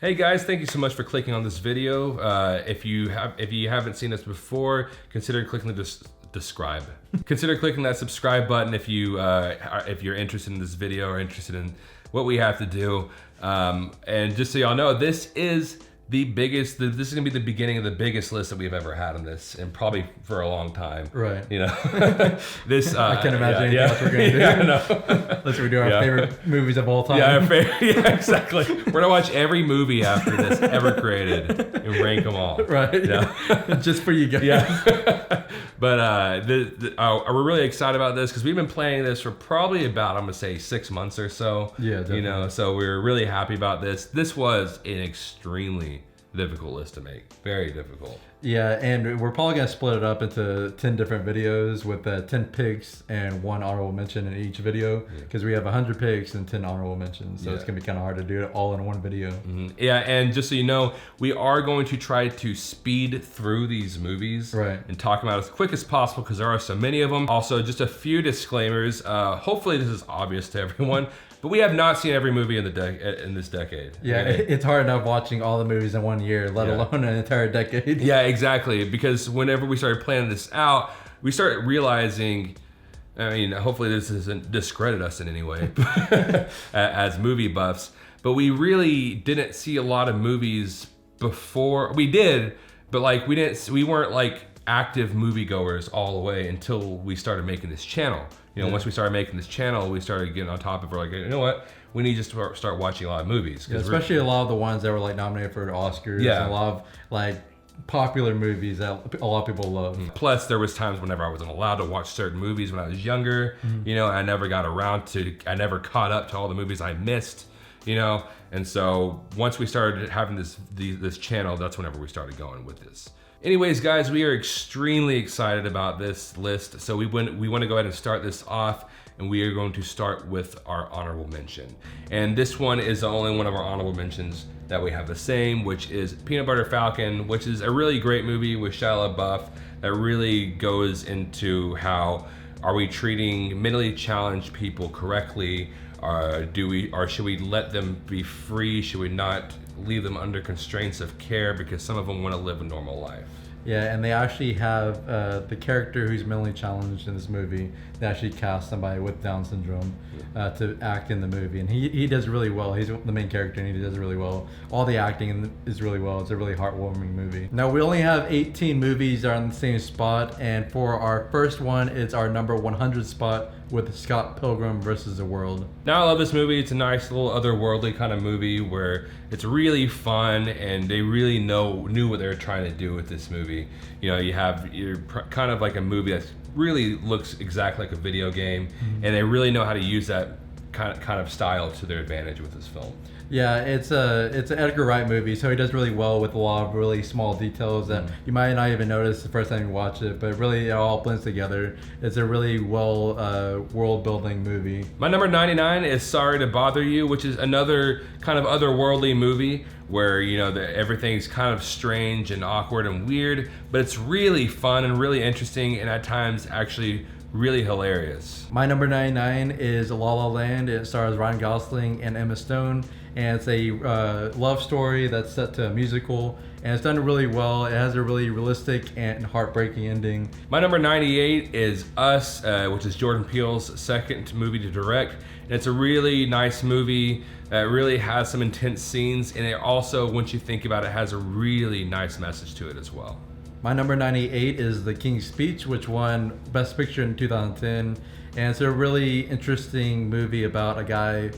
Hey guys, thank you so much for clicking on this video. If you haven't seen us before, consider clicking consider clicking that subscribe button if you're interested in this video or interested in what we have to do. And just so y'all know, this is this is gonna be the beginning of the biggest list that we've ever had on this, and probably for a long time. Right. You know, I can't imagine anything else we're gonna do. Yeah, no. Unless we do our favorite movies of all time. Yeah, exactly. We're gonna watch every movie after this ever created and rank them all. Right. Yeah. Just for you guys. Yeah. But we're really excited about this because we've been playing this for probably about, I'm gonna say, 6 months or so. Yeah, definitely. You know, so we're really happy about this. This was an extremely difficult list to make. Very difficult. Yeah, and we're probably gonna split it up into 10 different videos with 10 picks and 1 honorable mention in each video, because we have 100 picks and 10 honorable mentions, so it's gonna be kind of hard to do it all in one video. Mm-hmm. Yeah, and just so you know, we are going to try to speed through these movies, right, and talk them out as quick as possible because there are so many of them. Also, just a few disclaimers. Hopefully this is obvious to everyone, but we have not seen every movie in this decade. Yeah, it's hard enough watching all the movies in 1 year, let alone an entire decade. Yeah, exactly. Because whenever we started planning this out, we started realizing, I mean, hopefully this doesn't discredit us in any way as movie buffs, but we really didn't see a lot of movies before. We did, but like we weren't like active moviegoers all the way until we started making this channel. You know, once we started making this channel, we started getting on top of it. Like, you know what? We need to just start watching a lot of movies. Yeah, especially a lot of the ones that were like nominated for Oscars. Yeah. And a lot of like popular movies that a lot of people love. Plus, there was times whenever I wasn't allowed to watch certain movies when I was younger. You know, I never never caught up to all the movies I missed. You know, and so once we started having this channel, that's whenever we started going with this. Anyways, guys, we are extremely excited about this list. So we want to go ahead and start this off, and we are going to start with our honorable mention. And this one is the only one of our honorable mentions that we have the same, which is Peanut Butter Falcon, which is a really great movie with Shia LaBeouf that really goes into how are we treating mentally challenged people correctly? Should we let them be free? Should we not leave them under constraints of care because some of them want to live a normal life? Yeah, and they actually have the character who's mentally challenged in this movie. They actually cast somebody with Down syndrome to act in the movie, and he does really well. He's the main character, and he does really well. All the acting is really well. It's a really heartwarming movie. Now, we only have 18 movies that are on the same spot, and for our first one, it's our number 100 spot with Scott Pilgrim versus the World. Now, I love this movie. It's a nice little otherworldly kind of movie where it's really fun, and they really knew what they were trying to do with this movie. You know, you're kind of like a movie that really looks exactly like a video game, and they really know how to use that kind of style to their advantage with this film. Yeah, it's an Edgar Wright movie, so he does really well with a lot of really small details that you might not even notice the first time you watch it, but really it all blends together. It's a really well world-building movie. My number 99 is Sorry to Bother You, which is another kind of otherworldly movie where, you know, everything's kind of strange and awkward and weird, but it's really fun and really interesting, and at times actually really hilarious. My number 99 is La La Land. It stars Ryan Gosling and Emma Stone, and it's a love story that's set to a musical, and it's done really well. It has a really realistic and heartbreaking ending. My number 98 is Us, which is Jordan Peele's second movie to direct. And it's a really nice movie that really has some intense scenes, and it also, once you think about it, has a really nice message to it as well. My number 98 is The King's Speech, which won Best Picture in 2010, and it's a really interesting movie about a guy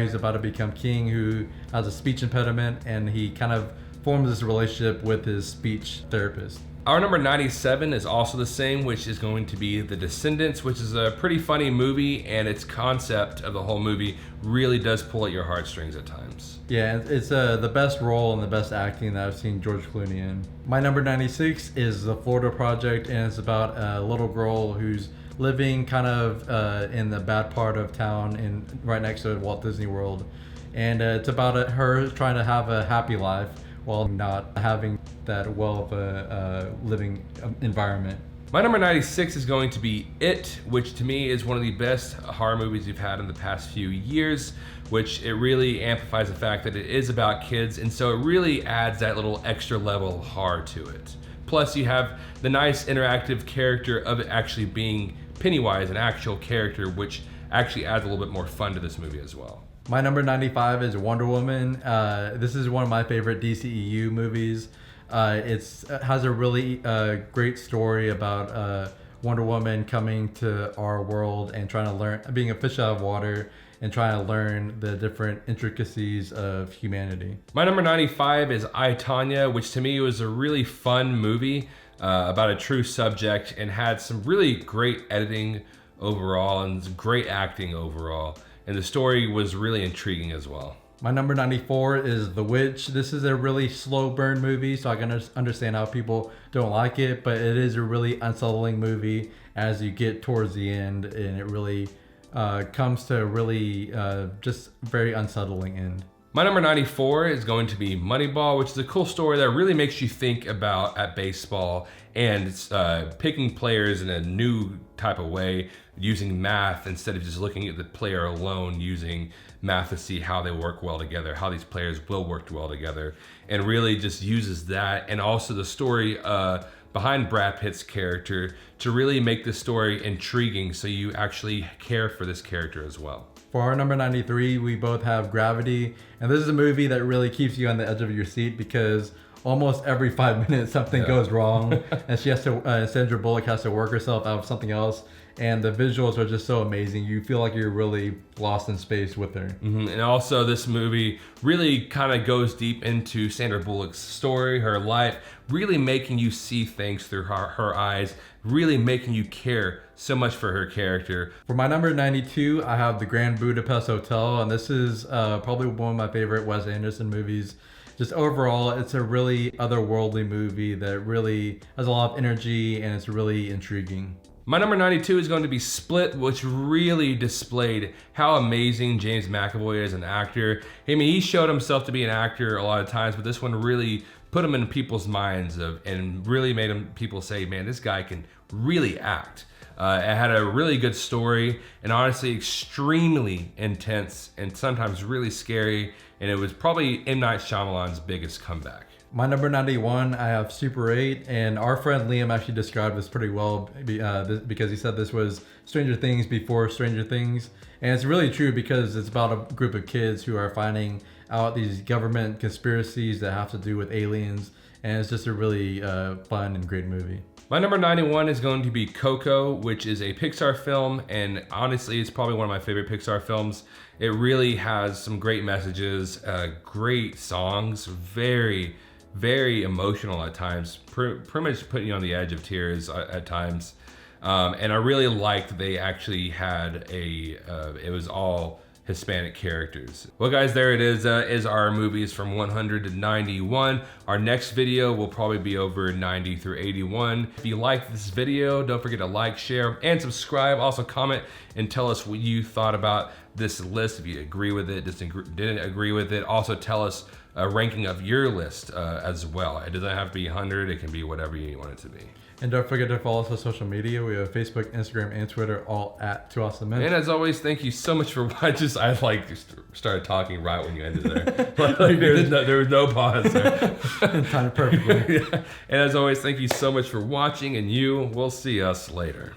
who's about to become king who has a speech impediment, and he kind of forms this relationship with his speech therapist. Our number 97 is also the same, which is going to be The Descendants, which is a pretty funny movie, and its concept of the whole movie really does pull at your heartstrings at times. Yeah, it's the best role and the best acting that I've seen George Clooney in. My number 96 is The Florida Project, and it's about a little girl who's living kind of in the bad part of town right next to Walt Disney World. And it's about her trying to have a happy life while not having that well of a living environment. My number 96 is going to be It, which to me is one of the best horror movies we've had in the past few years, which it really amplifies the fact that it is about kids, and so it really adds that little extra level of horror to it. Plus you have the nice interactive character of it actually being Pennywise, an actual character, which actually adds a little bit more fun to this movie as well. My number 95 is Wonder Woman. This is one of my favorite DCEU movies. It has a really great story about Wonder Woman coming to our world and trying to learn, being a fish out of water, and trying to learn the different intricacies of humanity. My number 95 is I, Tonya, which to me was a really fun movie about a true subject and had some really great editing overall and great acting overall. And the story was really intriguing as well. My number 94 is The Witch. This is a really slow burn movie, so I can understand how people don't like it, but it is a really unsettling movie as you get towards the end, and it really comes to a really just very unsettling end. My number 94 is going to be Moneyball, which is a cool story that really makes you think about at baseball and picking players in a new type of way, using math instead of just looking at the player alone, using math to see how they work well together, how these players will work well together, and really just uses that and also the story behind Brad Pitt's character to really make the story intriguing so you actually care for this character as well. For our number 93, we both have Gravity, and this is a movie that really keeps you on the edge of your seat because almost every 5 minutes something goes wrong, and she has to, Sandra Bullock has to work herself out of something else, and the visuals are just so amazing. You feel like you're really lost in space with her. And also this movie really kind of goes deep into Sandra Bullock's story, her life, really making you see things through her eyes, really making you care so much for her character. For my number 92, I have The Grand Budapest Hotel, and this is probably one of my favorite Wes Anderson movies. Just overall, it's a really otherworldly movie that really has a lot of energy and it's really intriguing. My number 92 is going to be Split, which really displayed how amazing James McAvoy is as an actor. I mean, he showed himself to be an actor a lot of times, but this one really put him in people's minds and really made people say, man, this guy can really act. It had a really good story and honestly extremely intense and sometimes really scary, and it was probably M. Night Shyamalan's biggest comeback. My number 91, I have Super 8, and our friend Liam actually described this pretty well because he said this was Stranger Things before Stranger Things. And it's really true because it's about a group of kids who are finding out these government conspiracies that have to do with aliens, and it's just a really fun and great movie. My number 91 is going to be Coco, which is a Pixar film, and honestly, it's probably one of my favorite Pixar films. It really has some great messages, great songs, very emotional at times, pretty much putting you on the edge of tears at times. And I really liked they actually had it was all Hispanic characters. Well guys, there it is our movies from 100 to 91. Our next video will probably be over 90 through 81. If you liked this video, don't forget to like, share, and subscribe. Also comment and tell us what you thought about this list, if you agree with it, didn't agree with it. Also tell us a ranking of your list as well. It doesn't have to be 100, it can be whatever you want it to be. And don't forget to follow us on social media. We have Facebook, Instagram, and Twitter, all at 2 Awesome Men. And as always, thank you so much for watching. I started talking right when you ended there. There was no pause there. Timed perfectly. Yeah. And as always, thank you so much for watching, and we'll see us later.